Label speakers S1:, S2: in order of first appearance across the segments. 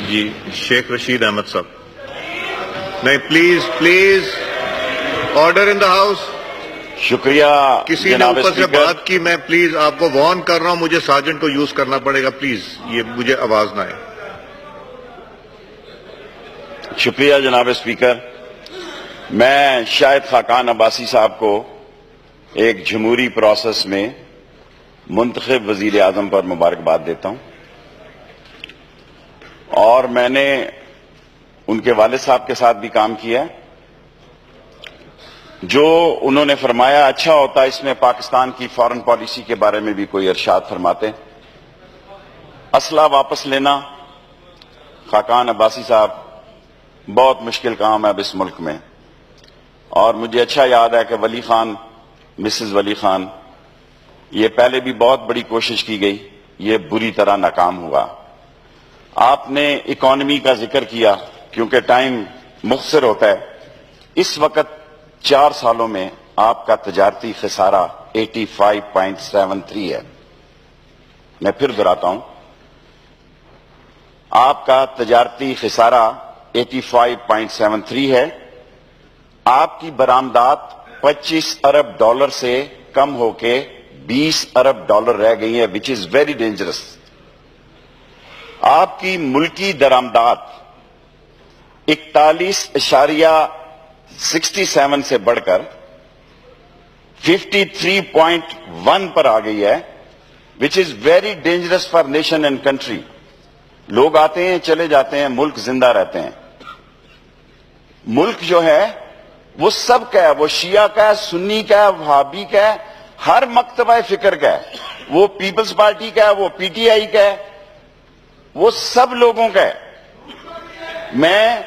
S1: جی شیخ رشید احمد صاحب. نہیں please please order in the house.
S2: شکریہ
S1: کسی نے
S2: جناب
S1: اوپر سے
S2: اسپیکر.
S1: بات کی، میں پلیز آپ کو وارن کر رہا ہوں، مجھے سارجنٹ کو یوز کرنا پڑے گا، پلیز یہ مجھے آواز نہ آئے.
S2: شکریہ جناب اسپیکر. میں شاہد خاقان عباسی صاحب کو ایک جمہوری پروسیس میں منتخب وزیر اعظم پر مبارکباد دیتا ہوں، اور میں نے ان کے والد صاحب کے ساتھ بھی کام کیا ہے. جو انہوں نے فرمایا اچھا ہوتا اس میں پاکستان کی فارن پالیسی کے بارے میں بھی کوئی ارشاد فرماتے. اسلحہ واپس لینا خاقان عباسی صاحب بہت مشکل کام ہے اب اس ملک میں، اور مجھے اچھا یاد ہے کہ ولی خان، مسز ولی خان، یہ پہلے بھی بہت بڑی کوشش کی گئی، یہ بری طرح ناکام ہوا. آپ نے اکانومی کا ذکر کیا کیونکہ ٹائم مختصر ہوتا ہے. اس وقت 4 سالوں میں آپ کا تجارتی خسارہ 85.73 ہے. میں پھر دہراتا ہوں، آپ کا تجارتی خسارہ 85.73 ہے. آپ کی برآمدات 25 ارب ڈالر سے کم ہو کے 20 ارب ڈالر رہ گئی ہیں، وچ از ویری ڈینجرس. آپ کی ملکی درآمدات 41.67 سے بڑھ کر 53.1 پر آ گئی ہے، which is very dangerous for nation and country. لوگ آتے ہیں چلے جاتے ہیں، ملک زندہ رہتے ہیں. ملک جو ہے وہ سب کا ہے، وہ شیعہ کا ہے، سنی کا ہے، وہابی کا ہے، ہر مکتبہ فکر کا ہے. وہ پیپلز پارٹی کا ہے، وہ پی ٹی آئی کا ہے، وہ سب لوگوں کا ہے. میں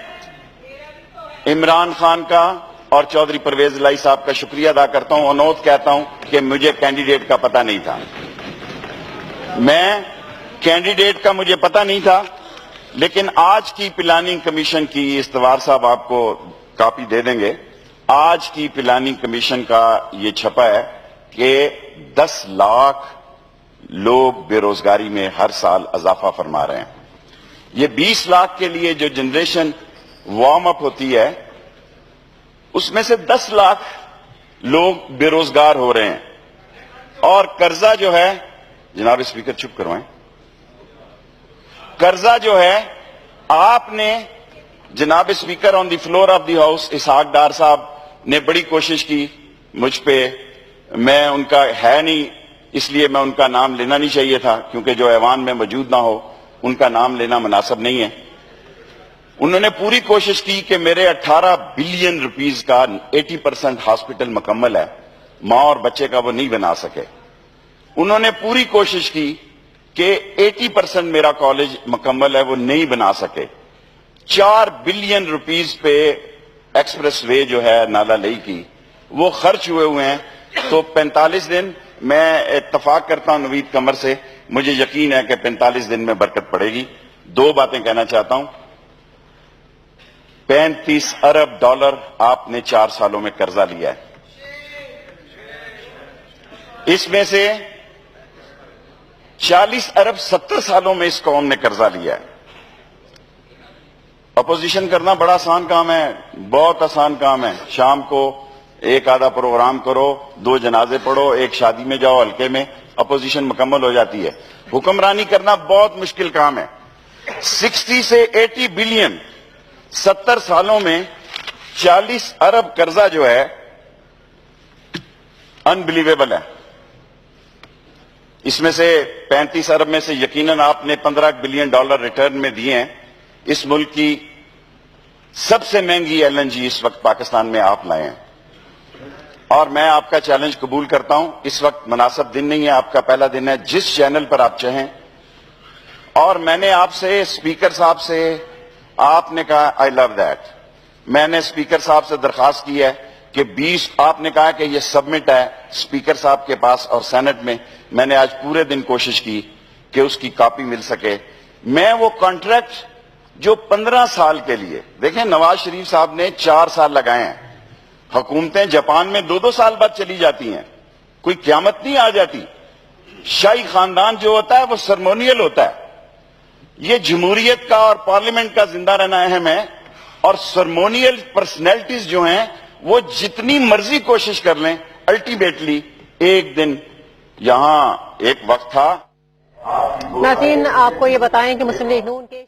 S2: عمران خان کا اور چودھری پرویز الہی صاحب کا شکریہ ادا کرتا ہوں. انوت کہتا ہوں کہ مجھے کینڈیڈیٹ کا پتہ نہیں تھا، کینڈیڈیٹ کا مجھے پتہ نہیں تھا. لیکن آج کی پلاننگ کمیشن کی، استوار صاحب آپ کو کاپی دے دیں گے، آج کی پلاننگ کمیشن کا یہ چھپا ہے کہ 10 لاکھ لوگ بے روزگاری میں ہر سال اضافہ فرما رہے ہیں. یہ 20 لاکھ کے لیے جو جنریشن وارم اپ ہوتی ہے، اس میں سے 10 لاکھ لوگ بے روزگار ہو رہے ہیں. اور قرضہ جو ہے، جناب اسپیکر چپ کروائیں، قرضہ جو ہے آپ نے، جناب speaker on the floor of the house Ishaq Dar صاحب نے بڑی کوشش کی مجھ پہ، میں ان کا ہے نہیں اس لیے میں ان کا نام لینا نہیں چاہیے تھا، کیونکہ جو ایوان میں موجود نہ ہو ان کا نام لینا مناسب نہیں ہے. انہوں نے پوری کوشش کی کہ میرے 18 بلین روپیز کا 80% ہاسپٹل مکمل ہے، ماں اور بچے کا وہ نہیں بنا سکے. انہوں نے پوری کوشش کی کہ 80% میرا کالج مکمل ہے، وہ نہیں بنا سکے. 4 بلین روپیز پہ ایکسپریس وے جو ہے نالا لئی کی، وہ خرچ ہوئے ہیں. تو 45 دن میں اتفاق کرتا ہوں نوید قمر سے، مجھے یقین ہے کہ 45 دن میں برکت پڑے گی. 2 باتیں کہنا چاہتا ہوں. 35 ارب ڈالر آپ نے 4 سالوں میں قرضہ لیا ہے. اس میں سے 40 ارب 70 سالوں میں اس قوم نے قرضہ لیا ہے. اپوزیشن کرنا بڑا آسان کام ہے، بہت آسان کام ہے. شام کو ایک آدھا پروگرام کرو، 2 جنازے پڑھو، ایک شادی میں جاؤ ہلکے میں، اپوزیشن مکمل ہو جاتی ہے. حکمرانی کرنا بہت مشکل کام ہے. 60 سے 80 بلین 70 سالوں میں 40 ارب قرضہ جو ہے انبلیویبل ہے. اس میں سے 35 ارب میں سے یقیناً آپ نے 15 بلین ڈالر ریٹرن میں دیے ہیں. اس ملک کی سب سے مہنگی ایل این جی اس وقت پاکستان میں آپ لائے ہیں، اور میں آپ کا چیلنج قبول کرتا ہوں. اس وقت مناسب دن نہیں ہے، آپ کا پہلا دن ہے، جس چینل پر آپ چاہیں. اور میں نے آپ سے، اسپیکر صاحب سے، آپ نے کہا آئی لو دیٹ. میں نے اسپیکر صاحب سے درخواست کی ہے کہ 20، آپ نے کہا کہ یہ سبمٹ ہے اسپیکر صاحب کے پاس اور سینٹ میں نے آج پورے دن کوشش کی کہ اس کی کاپی مل سکے. میں وہ کانٹریکٹ جو 15 سال کے لیے، دیکھیں نواز شریف صاحب نے 4 سال لگائے ہیں، حکومتیں جاپان میں 2 سال بعد چلی جاتی ہیں، کوئی قیامت نہیں آ جاتی. شاہی خاندان جو ہوتا ہے وہ سرمونیل ہوتا ہے، یہ جمہوریت کا اور پارلیمنٹ کا زندہ رہنا اہم ہے، اور سرمونیل پرسنالٹیز جو ہیں وہ جتنی مرضی کوشش کر لیں، الٹیمیٹلی ایک دن یہاں ایک وقت تھا۔
S3: ناظرین، آپ کو یہ بتائیں کہ مسلم لیگ نون کے